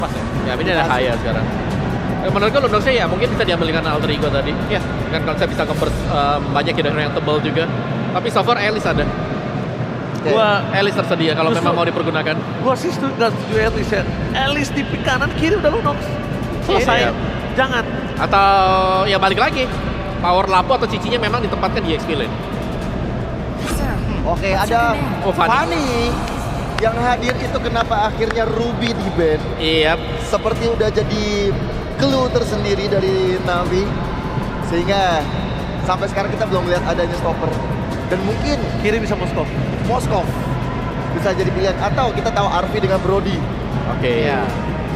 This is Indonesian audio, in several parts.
Pas ya? Ya ini ada Haya sekarang. Menurutku Lundoxnya ya mungkin bisa diambilkan Alter Ego tadi. Iya. Kan konsep bisa convert banyak hero yang tebal juga. Tapi so far Alice ada. Gua Alice tersedia kalau Justru- memang mau dipergunakan. Gua sih nggak setuju Alice ya. Alice di pick kanan kiri udah Lunox. Selesai. Iya. Jangan. Atau ya balik lagi. Power Lapo atau cicinya memang ditempatkan di XP lane. Oke, ada Oh, Fanny. Fanny yang hadir itu kenapa akhirnya Ruby di ban. Iya. Seperti udah jadi clue tersendiri dari Navi. Sehingga sampai sekarang kita belum lihat adanya stopper. Dan mungkin Kiri bisa Moskov. Moskov bisa jadi pilihan. Atau kita tahu Arvi dengan Brody. Oke. Iya.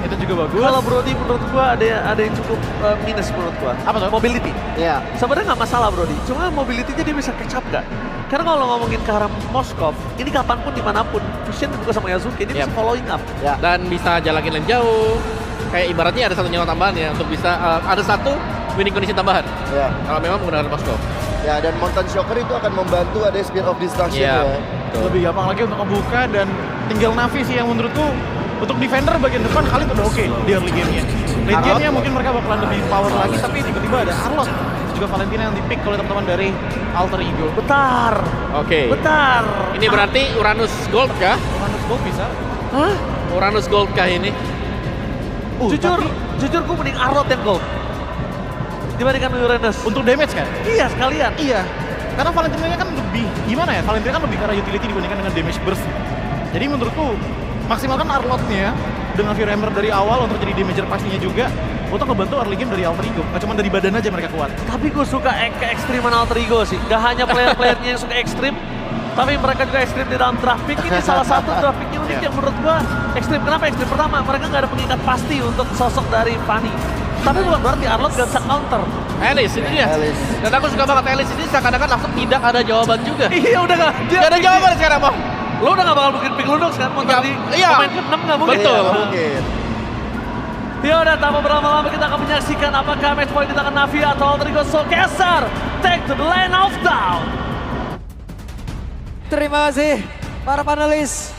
Itu juga bagus. Kalau Brody menurut gua ada yang cukup minus menurut gua. Apa tuh? Mobility. Ya, Sebenarnya nggak masalah Brody, cuma mobility-nya dia bisa catch up nggak? Karena kalau ngomongin ke arah Moskov, ini kapanpun dimanapun, Fusion juga sama Yazuki, dia bisa Yep. following up. ya. Dan bisa jalakin lane jauh. Kayak ibaratnya ada satu nyawa tambahan ya untuk bisa ada satu winning condition tambahan Ya, kalau memang menggunakan Moskov. ya, dan Mountain Shocker itu akan membantu ada Spear of Destruction Iya. ya. Betul. Lebih gampang lagi untuk ngebuka dan tinggal Navi sih yang menurutku untuk defender bagian depan Khalid udah oke di early game-nya. Late Arlot. game-nya mungkin mereka bakalan lebih power lagi, tapi tiba-tiba ada Arlot juga Valentina yang di-pick oleh teman-teman dari Alter Ego. Bentar, Oke. bentar. Ini berarti Uranus Gold kah? Manus Gold bisa. Hah? Uranus Gold kah ini? Jujur gue mending Arlot yang gold dibandingkan Uranus. Untuk damage kan? Iya sekalian. Iya. Karena Valentina kan lebih, gimana ya? Valentina kan lebih ke arah utility dibandingkan dengan damage burst. Jadi menurutku maksimalkan Arlotnya dengan Fear Hammer dari awal untuk jadi damager pastinya juga untuk ngebantu early game dari Alter Ego. Gak cuma dari badan aja mereka kuat. Tapi gue suka keekstriman Alter Ego sih. Gak hanya player-playernya yang suka ekstrim, tapi mereka juga ekstrim di dalam draft pick. Ini salah satu draft pick unik yang menurut gue ekstrim. Kenapa ekstrim? Pertama, mereka gak ada pengikat pasti untuk sosok dari Fanny. Tapi bukan berarti Arlot gak bisa counter. Alice ini dia. Alice. Dan aku suka banget Alice ini seakan-akan langsung tidak ada jawaban juga. Iya udah gak. Gak ada jawaban sekarang, Bang. Lo udah gak bakal mungkin pick Lunox kan? Mau Nggak- jadi iya. pemain ke-6 gak mungkin. Betul. Iya, mungkin. Ya udah, tanpa berlama-lama kita akan menyaksikan apakah match point di tangan Navi atau Alter Ego Soulcaster take to the lane of down. Terima kasih para panelis.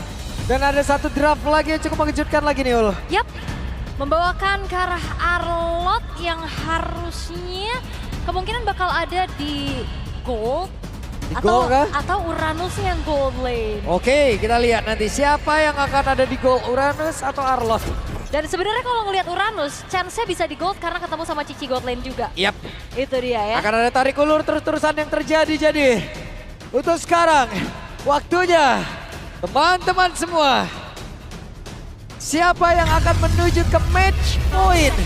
Dan ada satu draft lagi yang cukup mengejutkan lagi nih Ul. Yap, membawakan ke arah Arlot yang harusnya kemungkinan bakal ada di gold. Di atau, gold kah? atau Uranus yang gold lane. Oke, kita lihat nanti siapa yang akan ada di goal, Uranus atau Arlot. Dan sebenarnya kalau ngelihat Uranus, chance-nya bisa di gold karena ketemu sama Cici gold lane juga. Yap, Itu dia ya. akan ada tarik ulur terus-terusan yang terjadi. Jadi, untuk sekarang, waktunya teman-teman semua. Siapa yang akan menuju ke match point?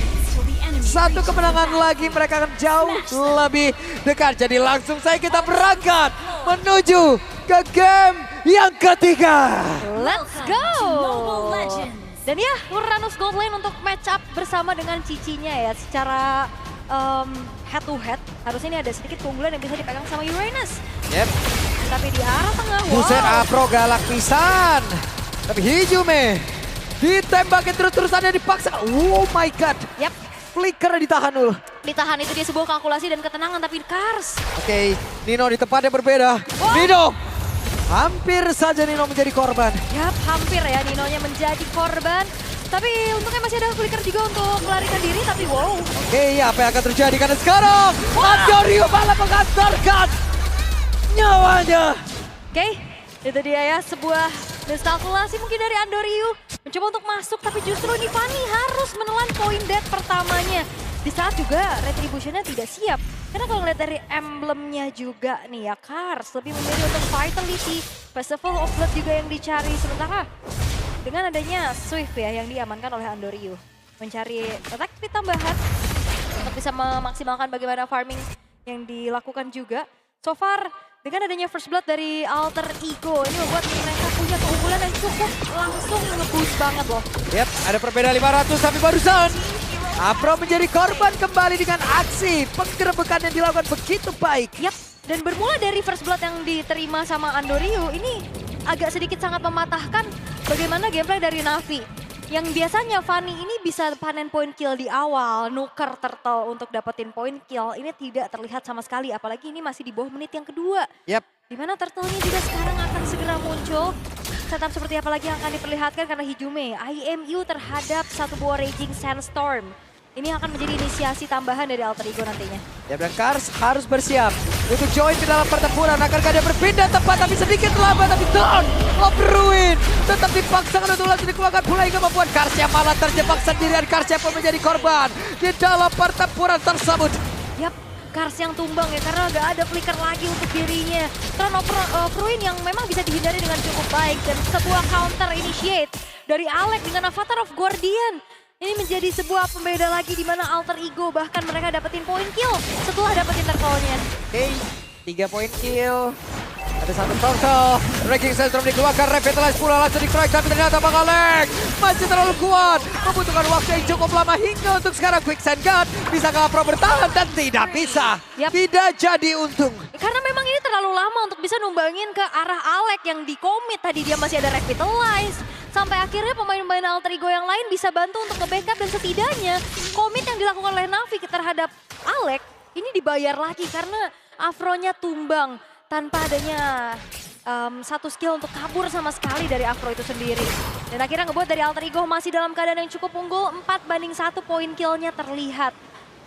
Satu kemenangan lagi mereka akan jauh lebih dekat. Jadi langsung saja kita berangkat menuju ke game yang ketiga. Let's go! Dan ya, Uranus gold lane untuk match up bersama dengan Cicinya ya. Secara head to head, harusnya ini ada sedikit keunggulan yang bisa dipegang sama Uranus. Yep. Tapi di arah tengah, Buset, wow. Afro galak pisan. Tapi Hijume ditembakin terus-terusan dan dipaksa. Oh my god. Yap, Flicker ditahan Ul. ditahan itu dia sebuah kalkulasi dan ketenangan, tapi Kars. Oke, Nino di tempat yang berbeda. Nino. Hampir saja Nino menjadi korban. Yap, hampir ya Ninonya menjadi korban. Tapi untungnya masih ada flicker juga untuk melarikan diri, tapi wow. Oke, apa yang akan terjadi? Karena sekarang Andorio malah mengantarkan nyawanya. Oke, itu dia ya sebuah miskalkulasi mungkin dari Andoriu. Mencoba untuk masuk, tapi justru ini Fanny harus menelan poin death pertamanya. Di saat juga retributionnya tidak siap. Karena kalau ngeliat dari emblemnya juga nih ya, Kars lebih memilih untuk Vitality, Festival of Blood juga yang dicari. Sementara dengan adanya Swift ya yang diamankan oleh Andoriu. Mencari attack speed tambahan untuk bisa memaksimalkan bagaimana farming yang dilakukan juga. So far dengan adanya first blood dari Alter Ego ini membuat mereka punya keunggulan yang cukup langsung nge-boost banget loh. Yap, ada perbedaan 500 tapi barusan Afro menjadi korban kembali dengan aksi penggerebekan yang dilakukan begitu baik. Yap, dan bermula dari first blood yang diterima sama Andoriu ini agak sedikit sangat mematahkan bagaimana gameplay dari Navi. Yang biasanya Fanny ini bisa panen point kill di awal, nuker turtle untuk dapetin point kill. Ini tidak terlihat sama sekali, apalagi ini masih di bawah menit yang kedua. Yap. Dimana turtle-nya juga sekarang akan segera muncul. setup seperti apa lagi yang akan diperlihatkan karena Hijume, IMU terhadap satu buah Raging Sandstorm. Ini akan menjadi inisiasi tambahan dari Alter Ego nantinya. Ya, dan Kars harus bersiap untuk join ke dalam pertempuran. Akankah dia berpindah tempat tapi sedikit lambat, tapi Dawn of Ruin tetap dipaksakan untuk langsung dikeluarkan pula hingga membuat Kars yang malah terjebak sendirian. Kars yang pun menjadi korban di dalam pertempuran tersebut. Yap, Kars yang tumbang ya karena gak ada flicker lagi untuk dirinya. Throne of Ruin yang memang bisa dihindari dengan cukup baik. Dan sebuah counter initiate dari Alex dengan Avatar of Guardian. Ini menjadi sebuah pembeda lagi di mana Alter Ego bahkan mereka dapetin poin kill setelah dapetin turtle-nya. Oke, 3 poin kill. Ada satu turtle. Raging Sandstorm dikeluarkan, revitalize pula langsung dikeroyok tapi ternyata Bang Alex masih terlalu kuat. Membutuhkan waktu yang cukup lama hingga untuk sekarang Quicksand God bisa Afro bertahan dan tidak bisa. Yap. Tidak jadi untung. Karena memang ini terlalu lama untuk bisa numbangin ke arah Alex yang di commit. Tadi dia masih ada revitalize. Sampai akhirnya pemain-pemain Alter Ego yang lain bisa bantu untuk nge-backup dan setidaknya komit yang dilakukan oleh Navi terhadap Alex ini dibayar lagi karena Afro-nya tumbang tanpa adanya satu skill untuk kabur sama sekali dari Afro itu sendiri. Dan akhirnya ngebuat dari Alter Ego masih dalam keadaan yang cukup unggul, 4-1 poin kill-nya terlihat.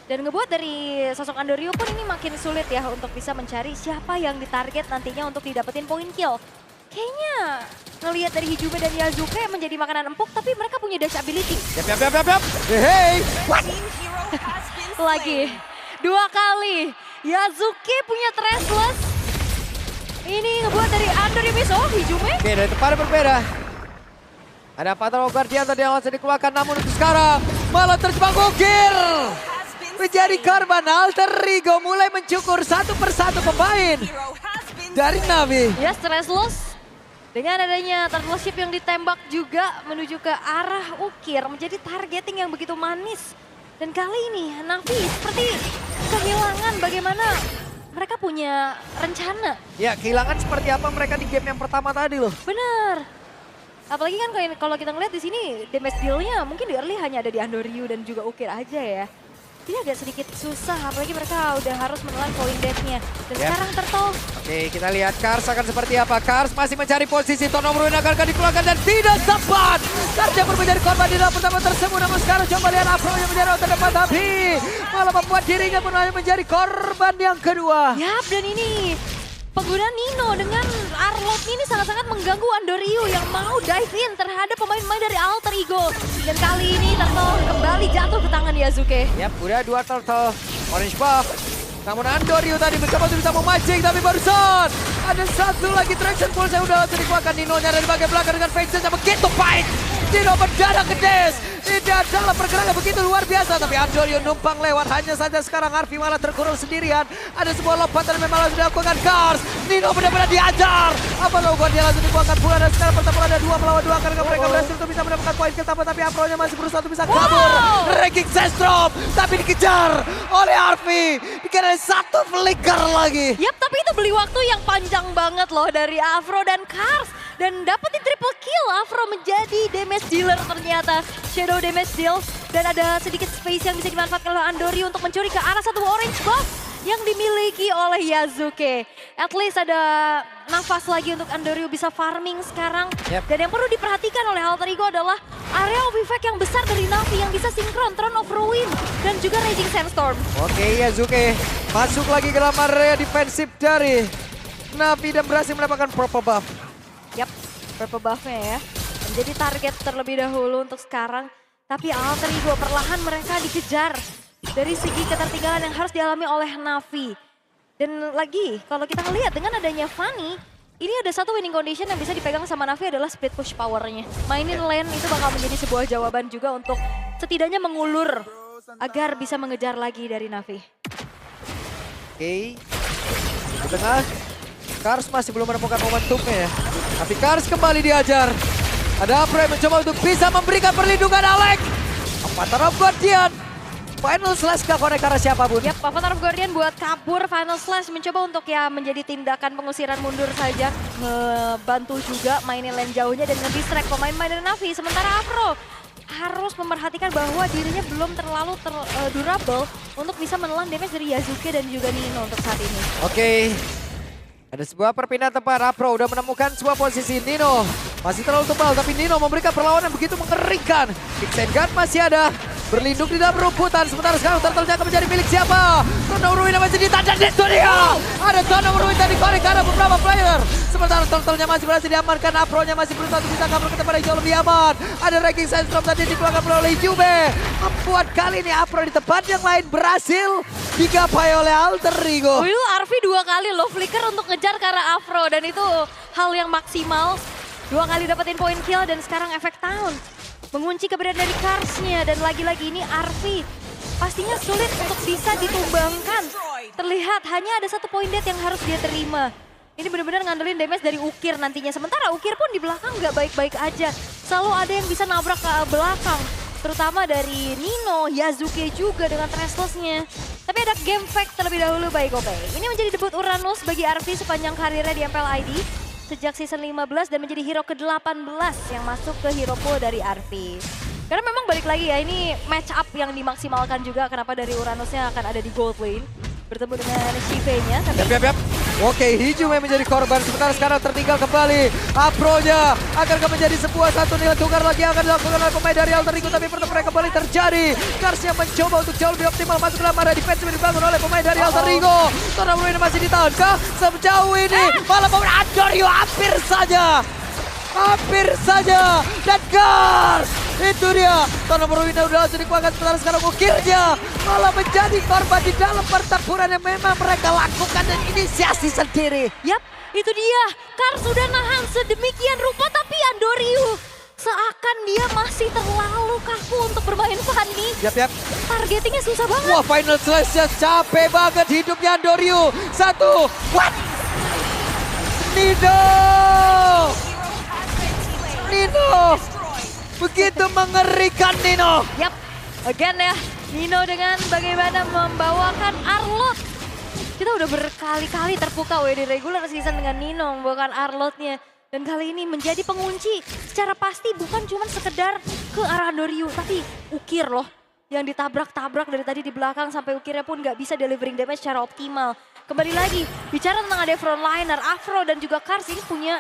Dan ngebuat dari sosok Andoryu pun ini makin sulit ya untuk bisa mencari siapa yang ditarget nantinya untuk didapetin poin kill. Kayaknya ngelihat dari Hijume dan Yasuke menjadi makanan empuk, tapi mereka punya dash ability. Yap. Hey, what? Lagi, 2 kali. Yasuke punya Trestless. Ini ngebuat dari Andoryu miss. Oh, Hijume. Oke, dari tempat berbeda. Ada Avatar of Guardian tadi yang langsung dikeluarkan, namun untuk sekarang malah terjebak Gokir. Menjadi korban Alter Ego mulai mencukur satu persatu pemain dari Navi. Ya, Trestless. Dengan adanya turtle ship yang ditembak juga menuju ke arah Ukir menjadi targeting yang begitu manis. Dan kali ini Navi seperti kehilangan bagaimana mereka punya rencana. Ya, kehilangan seperti apa mereka di game yang pertama tadi loh. Bener. Apalagi kan kalau kita ngeliat di sini damage deal-nya mungkin di early hanya ada di Andoryu dan juga Ukir aja ya. Ini agak sedikit susah, apalagi mereka udah harus menelan poin deck-nya. Dan sekarang Turtle. Oke, kita lihat Kars akan seperti apa. Kars masih mencari posisi, Throne of Ruin akan dikeluarkan dan tidak sempat. Kars yang menjadi korban di dalam pertama tersebut, namun sekarang coba lihat Afro yang menjadi round terdepan, tapi malah membuat dirinya pun menjadi korban yang kedua. Yap, dan ini pengguna Nino dengan Arlot ini sangat-sangat mengganggu Andoryu yang mau dive in terhadap pemain-pemain dari Alter Ego. Dan kali ini Turtle kembali jatuh ke tangan Yasuke. Yap, udah 2 turtle. Orange buff. Namun Andoryu tadi mencoba untuk bisa memancing, tapi barusan ada satu lagi traction pulse yang udah langsung dikeluarkan. Nino-nya dari bagian belakang dengan Vexen yang begitu baik. Nino berdarah ke Des. Ini adalah pergerakan begitu luar biasa, tapi Andoryu numpang lewat. Hanya saja sekarang Arfi malah terkurung sendirian. Ada sebuah lompatan yang memang langsung dilakukan Kars. Nino benar-benar diajar. Apa lo dia langsung dibuangkan pula, dan sekarang pertempuran ada 2 melawan 2 karena mereka berhasil untuk bisa mendapatkan poin kill, tapi Afro-nya masih berusaha untuk bisa kabur. Raging Sandstorm, tapi dikejar oleh Arfi. Dikira satu flicker lagi. Yap, tapi itu beli waktu yang panjang banget loh dari Afro dan Kars. Dan dapetin triple kill, Afro menjadi damage dealer ternyata. Shadow damage deal. Dan ada sedikit space yang bisa dimanfaatkan oleh Andoryu untuk mencuri ke arah satu orange buff yang dimiliki oleh Yasuke. At least ada nafas lagi untuk Andoryu bisa farming sekarang. Yep. Dan yang perlu diperhatikan oleh Alter Ego adalah area of effect yang besar dari Navi yang bisa sinkron Throne of Ruin dan juga Raging Sandstorm. Oke, Yasuke masuk lagi ke dalam area defensif dari Navi dan berhasil mendapatkan purple buff. Yap, purple buff-nya ya. Menjadi target terlebih dahulu untuk sekarang. Tapi Alter Ego perlahan mereka dikejar dari segi ketertinggalan yang harus dialami oleh Navi. Dan lagi, kalau kita ngelihat dengan adanya Fanny, ini ada satu winning condition yang bisa dipegang sama Navi adalah split push powernya. Mainin lane itu bakal menjadi sebuah jawaban juga untuk setidaknya mengulur agar bisa mengejar lagi dari Navi. Oke, di tengah, Kars masih belum menemukan momentumnya ya. Tapi Kars kembali diajar. Ada Afro yang mencoba untuk bisa memberikan perlindungan Alex. Avatar of Guardian. Final Slash gak connect karena siapapun. Yap, Avatar of Guardian buat kabur. Final Slash mencoba untuk ya menjadi tindakan pengusiran mundur saja. Ngebantu juga mainin lane jauhnya dan nge-distract pemain-pemain dari Navi. Sementara Afro harus memperhatikan bahwa dirinya belum terlalu durable untuk bisa menelan damage dari Yasuke dan juga Nino untuk saat ini. Oke. Ada sebuah perpindahan tempat. Afro udah menemukan sebuah posisi. Nino Masih terlalu tebal, tapi Nino memberikan perlawanan begitu mengerikan. Xengan masih ada, berlindung di dalam rumputan. Sementara sekarang turtle-nya akan menjadi milik siapa? Tono Ruin masih ditahan, dan itu dia! Ada Tono Ruin tadi korek karena beberapa player. Sementara turtle-nya masih berhasil diamankan, Afro-nya masih berusaha untuk bisa kabur ke tempat yang jauh lebih aman. Ada Ranking Sandstorm tadi dikeluarkan oleh Juve. Membuat kali ini Afro di tempat yang lain berhasil digapai oleh Alter Ego. Itu Arfi 2 kali loh flicker untuk ngejar ke arah Afro dan itu hal yang maksimal. 2 kali dapetin poin kill dan sekarang efek Town mengunci keberadaan dari Cars-nya dan lagi-lagi ini Arfi pastinya sulit untuk bisa ditumbangkan. Terlihat hanya ada 1 poin dead yang harus dia terima. Ini benar-benar ngandelin damage dari Ukir nantinya. Sementara Ukir pun di belakang nggak baik-baik aja. Selalu ada yang bisa nabrak ke belakang. Terutama dari Nino, Yazuke juga dengan Trestless-nya. Tapi ada game fact terlebih dahulu by Gopay. Ini menjadi debut Uranus bagi Arfi sepanjang karirnya di MPL ID. Sejak season 15 dan menjadi hero ke-18 yang masuk ke hero pool dari Arfi. Karena memang balik lagi ya, ini match up yang dimaksimalkan juga kenapa dari Uranusnya akan ada di gold lane. Bertemu dengan Shive-nya. Yap. Oke, Hijume menjadi korban. Sementara sekarang tertinggal kembali. Afro-nya akan menjadi sebuah satu nilai tukar lagi yang akan dilakukan oleh pemain dari Alter Ego. Tapi pertemuan kembali terjadi. Kars yang mencoba untuk jauh lebih optimal masuk dalam area defense yang dibangun oleh pemain dari Alter Ego. Tono Ruin masih ditahan kah? Sejauh ini malah pemain Andorio hampir saja. Dan Kars itu dia. Tono Ruin udah langsung dikeluarkan. Sementara sekarang Ukirnya malah menjadi korban di dalam pertempuran yang memang mereka lakukan dan inisiasi sendiri. Yap, itu dia. Kars sudah nahan sedemikian rupa tapi Andoriu seakan dia masih terlalu kaku untuk bermain Fanny. Yap. Targetingnya susah banget. Wah, final slash-nya capek banget hidupnya Andoriu. Satu, what? Nino! Begitu mengerikan Nino. Yap, again ya. Nino dengan bagaimana membawakan Arlot. Kita udah berkali-kali terpukau ya di regular season dengan Nino membawakan Arlotnya. Dan kali ini menjadi pengunci secara pasti bukan cuma sekedar ke arah Andoriu. Tapi Ukir loh yang ditabrak-tabrak dari tadi di belakang sampai Ukirnya pun nggak bisa delivering damage secara optimal. Kembali lagi, bicara tentang ada frontliner, Afro dan juga Kars ini punya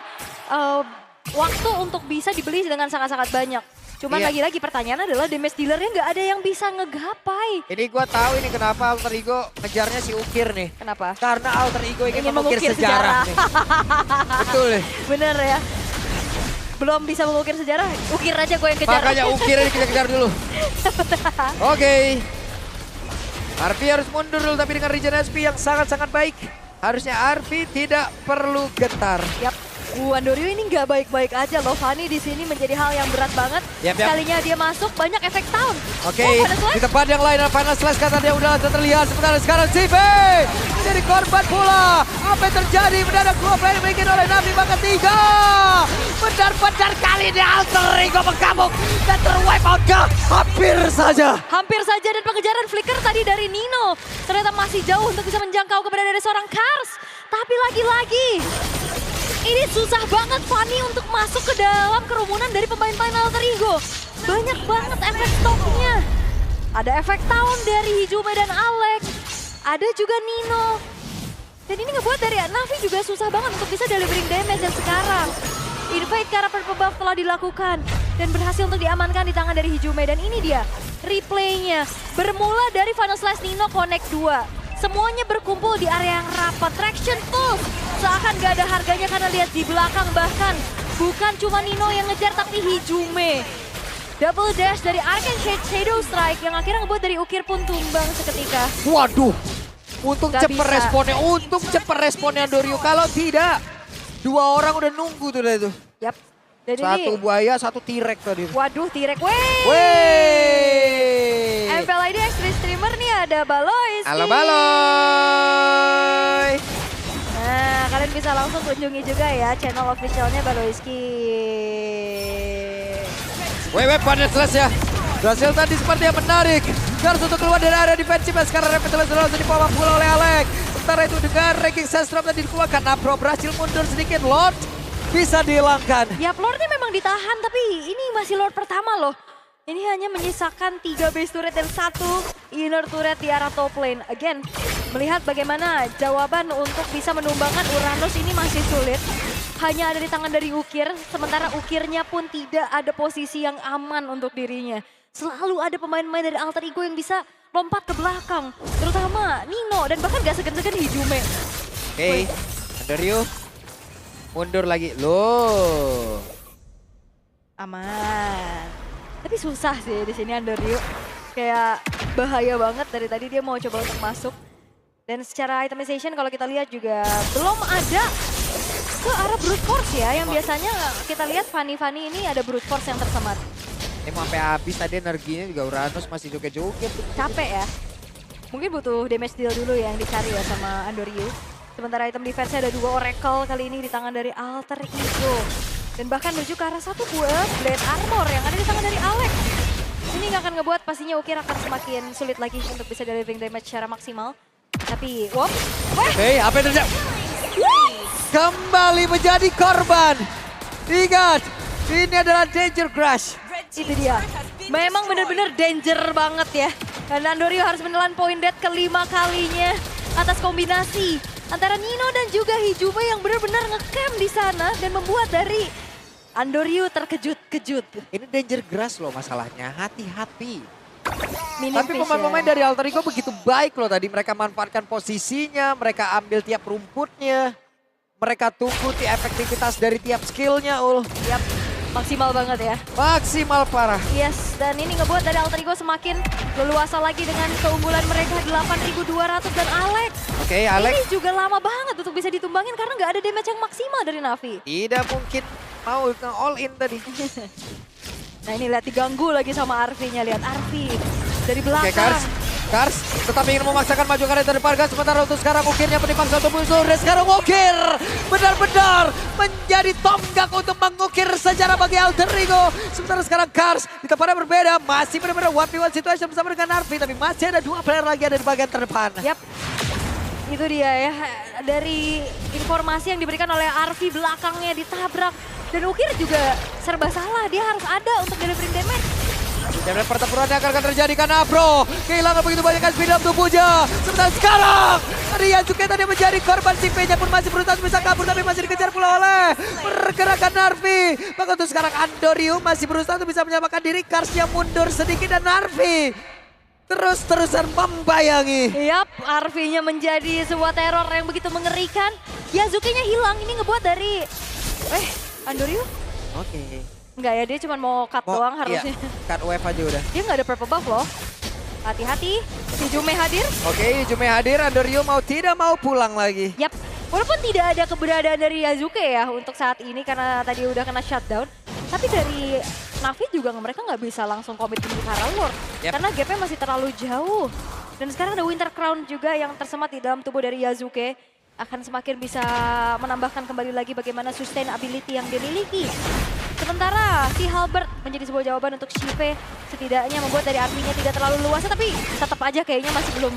waktu untuk bisa dibeli dengan sangat-sangat banyak. Cuman Iya. lagi-lagi pertanyaan adalah damage dealernya nggak ada yang bisa ngegapai. Ini gua tahu ini kenapa Alter Ego ngejarnya si Ukir nih. Kenapa? Karena Alter Ego ingin Ingin mengukir mengukir sejarah. nih. Betul nih. Bener ya. Belum bisa mengukir sejarah, ukir aja gue yang kejar. Makanya Ukir ini kita kejar dulu. Oke. Arfi harus mundur dulu tapi dengan regen SP yang sangat-sangat baik. Harusnya Arfi tidak perlu gentar. Yap. Andoriu ini nggak baik-baik aja loh. Fanny di sini menjadi hal yang berat banget. Yap. Sekalinya dia masuk banyak efek Town. Oke, Final Slash. di tempat yang lain Final Slash kata dia udah terlihat. Sementara sekarang Cive menjadi korban pula. Apa yang terjadi? Mendadak 2 player dimiliki oleh Navi bahkan 3. Benar-benar kali ini Alter Ego menggabung dan terwipe out kah? Hampir saja. Hampir saja dan pengejaran flicker tadi dari Nino. Ternyata masih jauh untuk bisa menjangkau kepada dari seorang Kars. Tapi lagi-lagi ini susah banget Fanny untuk masuk ke dalam kerumunan dari pemain-pemain Alter Ego. Banyak banget efek stoknya. Ada efek Town dari Hijume dan Alex. Ada juga Nino. Dan ini ngebuat dari Navi juga susah banget untuk bisa delivering damage dan sekarang. Invade ke arah purple buff telah dilakukan. Dan berhasil untuk diamankan di tangan dari Hijume. Dan ini dia replaynya. Bermula dari Final Slash Nino Connect 2. Semuanya berkumpul di area yang rapat. Traction full. Seakan gak ada harganya karena lihat di belakang bahkan. Bukan cuma Nino yang ngejar tapi Hijume. Double dash dari Arcane Shade Shadow Strike yang akhirnya ngebuat dari Ukir pun tumbang seketika. Waduh. Untung Gak cepet bisa. responnya. Untung cepet responnya Andoriu. Kalau tidak, 2 orang udah nunggu tuh dari itu. Yap. Dan Satu ini, buaya, 1 T-Rex tadi. waduh T-Rex. Wey. Wey. MPL ID Extreme Streamer nih ada Baloy. Halo Baloy. Nah, kalian bisa langsung kunjungi juga ya channel officialnya Baloyski. Wewe Final Slash ya. Berhasil tadi seperti yang menarik. Kars untuk keluar dari area defensif. Sekarang Rapid langsung dibawa pula oleh Alex. Sementara itu dengan Ranking Sandstorm tadi dikeluarkan. Napro berhasil mundur sedikit. Lord bisa dihilangkan. Ya, Lordnya memang ditahan tapi ini masih Lord pertama loh. Ini hanya menyisakan 3 base turret dan 1 inner turret di arah top lane. Again, melihat bagaimana jawaban untuk bisa menumbangkan Uranus ini masih sulit. hanya ada di tangan dari Ukir, sementara Ukirnya pun tidak ada posisi yang aman untuk dirinya. Selalu ada pemain-pemain dari Alter Ego yang bisa lompat ke belakang, terutama Nino dan bahkan gak segan-segan Hijume. Oke, Andoryu mundur lagi. Loh. Aman. Tapi susah sih di sini Andoryu. Kayak bahaya banget dari tadi dia mau coba untuk masuk. Dan secara itemization kalau kita lihat juga belum ada ke arah brute force ya. Yang biasanya kita lihat Fanny ini ada brute force yang tersemat. Ini mau sampai habis tadi energinya juga Uranus masih joget-joget. Capek ya. Mungkin butuh damage deal dulu yang dicari ya sama Andoryu. Sementara item defense-nya ada 2 Oracle kali ini di tangan dari Alter Ego. Dan bahkan menuju ke arah 1 buah Blade Armor yang ada di tangan dari Alex. Ini nggak akan ngebuat pastinya Ukir akan semakin sulit lagi untuk bisa delivering damage secara maksimal. Tapi, wop. Oke, apa yang terjadi? Kembali menjadi korban. Ingat, ini adalah Danger Crush. Itu dia. Memang benar-benar danger banget ya. Dan Andoryu harus menelan point death kelima kalinya atas kombinasi antara Nino dan juga Hijume yang benar-benar ngecamp di sana dan membuat dari Andoryu terkejut-kejut. Ini Danger Grass loh masalahnya, hati-hati. Minim Tapi pemain-pemain dari Alter Ego begitu baik loh tadi. Mereka manfaatkan posisinya, mereka ambil tiap rumputnya. Mereka tunggu efektivitas dari tiap skillnya, Ul. Yap, maksimal banget ya. Maksimal parah. Yes, dan ini ngebuat dari Alter Ego semakin leluasa lagi dengan keunggulan mereka 8.200 dan Alex. Oke, Alex. Ini juga lama banget untuk bisa ditumbangin karena nggak ada damage yang maksimal dari Navi. Tidak mungkin mau all in tadi. Nah ini lihat diganggu lagi sama Arfi-nya, lihat Arfi dari belakang. Oke, Kars tetap ingin memaksakan maju ke depan Kars. Sementara untuk sekarang Ukirnya menimbang satu musuh. Dan sekarang Ukir benar-benar menjadi tonggak untuk mengukir sejarah bagi Alter Ego. Sementara sekarang Kars di tempatnya berbeda. Masih benar-benar 1v1 situation bersama dengan Arfi. Tapi masih ada 2 player lagi ada di bagian terdepan. Yap, itu dia ya. Dari informasi yang diberikan oleh Arfi belakangnya ditabrak. Dan Ukir juga serba salah, dia harus ada untuk delivering damage. Dan pertempurannya akan terjadi karena Afro kehilangan begitu banyak speed dalam tubuhnya. Sementara sekarang Ryazuke tadi menjadi korban, si P-nya pun masih berusaha bisa kabur tapi masih dikejar pula oleh pergerakan Narvi. Maka untuk sekarang Andoryu masih berusaha untuk bisa menyelamatkan diri. Karsnya mundur sedikit dan Narvi terus-terusan membayangi. Yap, Arfi-nya menjadi sebuah teror yang begitu mengerikan. Yazuki-nya hilang, ini ngebuat dari... Andoryu? Oke. Enggak ya, dia cuma mau cut doang harusnya. Iya, cut wave aja udah. Dia nggak ada purple buff loh. Hati-hati, Hijume hadir. Oke, Hijume hadir, Andoryu tidak mau pulang lagi. Yap, walaupun tidak ada keberadaan dari Yazuke ya untuk saat ini karena tadi udah kena shutdown. Tapi dari Navi juga mereka nggak bisa langsung komit di Haralord. Yep. Karena gapnya masih terlalu jauh. Dan sekarang ada Winter Crown juga yang tersemat di dalam tubuh dari Yazuke. Akan semakin bisa menambahkan kembali lagi bagaimana sustainability yang dimiliki. Sementara si Halberd menjadi sebuah jawaban untuk Shive. Setidaknya membuat dari artinya tidak terlalu luas. Tapi tetap aja kayaknya masih belum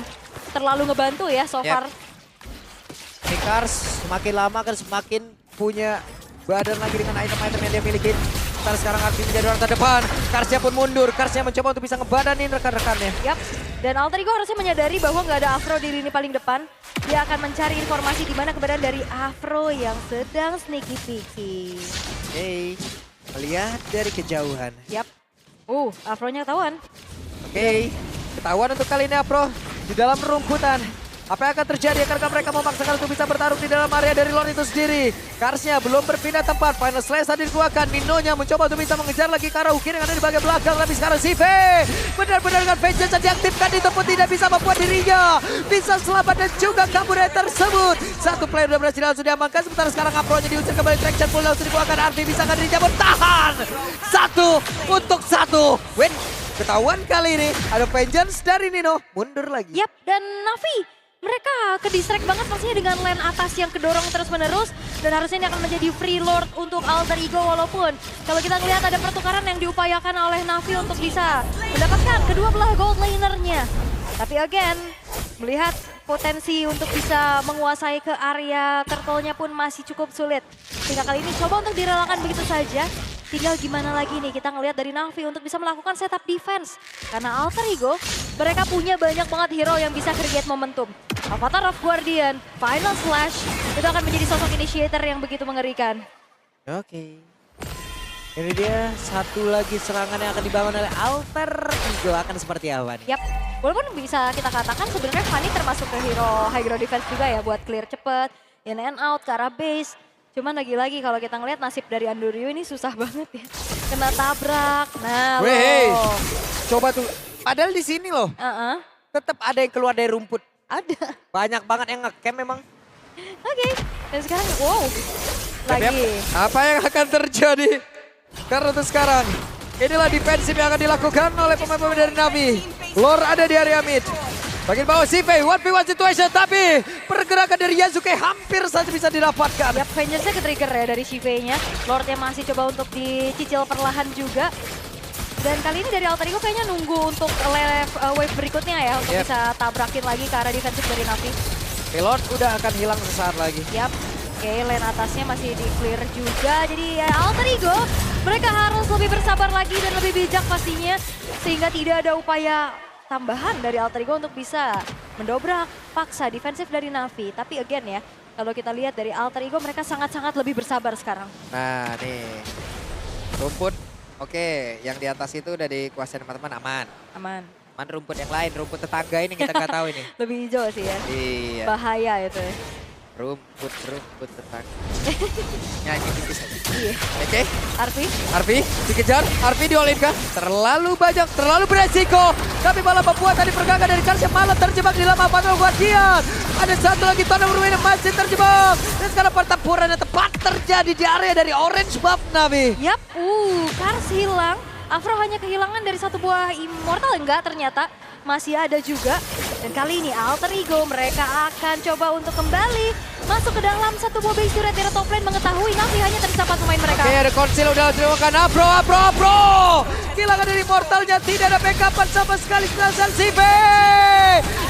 terlalu ngebantu ya so far. Ini Kars semakin lama kan semakin punya badan lagi dengan item-item yang dia miliki. Sekarang Arfi menjadi orang terdepan. Karsnya pun mundur. Karsnya mencoba untuk bisa ngebadanin rekan-rekannya. Yap, dan Alter Ego harusnya menyadari bahwa nggak ada Afro di lini paling depan. Dia akan mencari informasi di mana keberadaan dari Afro yang sedang sneaky peeky. Oke, melihat dari kejauhan. Yap, Afro-nya ketahuan. Oke, ketahuan untuk kali ini Afro di dalam rumputan. Apa yang akan terjadi? Akankah mereka memaksakan untuk bisa bertarung di dalam area dari Lord itu sendiri? Karsnya belum berpindah tempat. Final Slash tadi dikeluarkan. Ninonya mencoba untuk bisa mengejar lagi ke arah Ukir yang ada di bagian belakang. Tapi sekarang si V benar-benar dengan vengeance yang diaktifkan itu pun tidak bisa membuat dirinya bisa selamat dan juga kabur tersebut. Satu player sudah berhasil langsung diamankan. Sementara sekarang Afro-nya diusir kembali. Traction full langsung dikeluarkan. Arfi bisa kan dirinya bertahan. 1 untuk 1. Win. Ketahuan kali ini ada vengeance dari Nino. Mundur lagi. Yap, dan Navi. Mereka ke-distract banget pastinya dengan lane atas yang kedorong terus-menerus. Dan harusnya ini akan menjadi free lord untuk Alter Ego walaupun kalau kita ngelihat ada pertukaran yang diupayakan oleh Navi untuk bisa mendapatkan kedua belah gold lanernya. Tapi again, melihat potensi untuk bisa menguasai ke area turtle-nya pun masih cukup sulit. Sehingga kali ini coba untuk direlakan begitu saja. Tinggal gimana lagi nih kita ngelihat dari Navi untuk bisa melakukan setup defense. Karena Alter Ego, mereka punya banyak banget hero yang bisa create momentum. Avatar of Guardian, Final Slash, itu akan menjadi sosok initiator yang begitu mengerikan. Oke. Ini dia satu lagi serangan yang akan dibangun oleh Alter Ego. Akan seperti apa nih? Yap, walaupun bisa kita katakan sebenarnya Fanny termasuk ke hero high ground defense juga ya buat clear cepet, in and out ke arah base. Cuman lagi-lagi kalau kita ngeliat nasib dari Andoryu ini susah banget ya. Kena tabrak. Nah, Weh, loh. coba tuh. Padahal di sini loh, tetap ada yang keluar dari rumput. Ada. Banyak banget yang nge-camp memang. Oke. Dan sekarang, wow. Lagi. Apa yang akan terjadi? Karena untuk sekarang, inilah defensif yang akan dilakukan oleh pemain-pemain dari Navi. Lord ada di area mid. Bagian bawah Sive, 1v1 situation, tapi pergerakan dari Yasuke hampir saja bisa didapatkan. Yap, Vengeance-nya ke-trigger ya dari Shive-nya. Lord-nya masih coba untuk dicicil perlahan juga. Dan kali ini dari Alter Ego kayaknya nunggu untuk wave berikutnya ya. Untuk bisa tabrakin lagi ke arah defensif dari Navi. Lord udah akan hilang sesaat lagi. Yap, oke, lane atasnya masih di-clear juga. Jadi ya Alter Ego, mereka harus lebih bersabar lagi dan lebih bijak pastinya. Sehingga tidak ada upaya tambahan dari Alter Ego untuk bisa mendobrak paksa defensif dari Navi. Tapi again ya, kalau kita lihat dari Alter Ego mereka sangat-sangat lebih bersabar sekarang. Nah nih, rumput oke, yang di atas itu udah dikuasain teman-teman aman. Aman. Aman rumput yang lain, rumput tetangga ini kita nggak tahu ini. Lebih hijau sih ya. Iya, Bahaya itu. rumput tetangga. Nyanyi tipis aja. Iya. Oke, Arfi, dikejar, Arfi di-all-in kah? Terlalu banyak, terlalu beresiko. Tapi malah membuat tadi pergerakan dari Karsnya malah terjebak di dalam Panel Guardian. Ada satu lagi Tuan bermain yang masih terjebak. Dan sekarang pertempuran yang tepat terjadi di area dari Orange Buff Navi. yap, Kars hilang. Afro hanya kehilangan dari satu buah Immortal, enggak ternyata. Masih ada juga. Dan kali ini Alter Ego mereka akan coba untuk kembali masuk ke dalam satu buah base turret. Hero top lane mengetahui Navi hanya tersisa 4 pemain mereka. Oke, ada konsil udah terima Afro. Kehilangan dari Immortalnya, tidak ada backupan sama sekali. Kelasan Sive.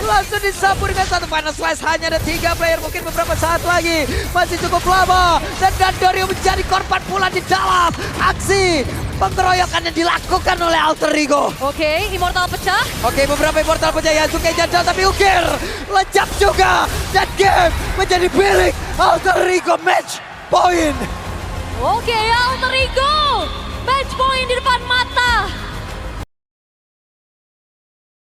Langsung disapu dengan satu final slice. Hanya ada 3 player, mungkin beberapa saat lagi. Masih cukup lama. Dan Dandorium menjadi korban pula di dalam aksi pengeroyokan yang dilakukan oleh Alter Ego. Oke, Immortal pecah. Oke, beberapa Immortal pecah. Yasuke jajal tapi ukir. Lejap juga. Dan game menjadi milik Alter Ego. Match point. Oke, Alter Ego. Match point di depan mata.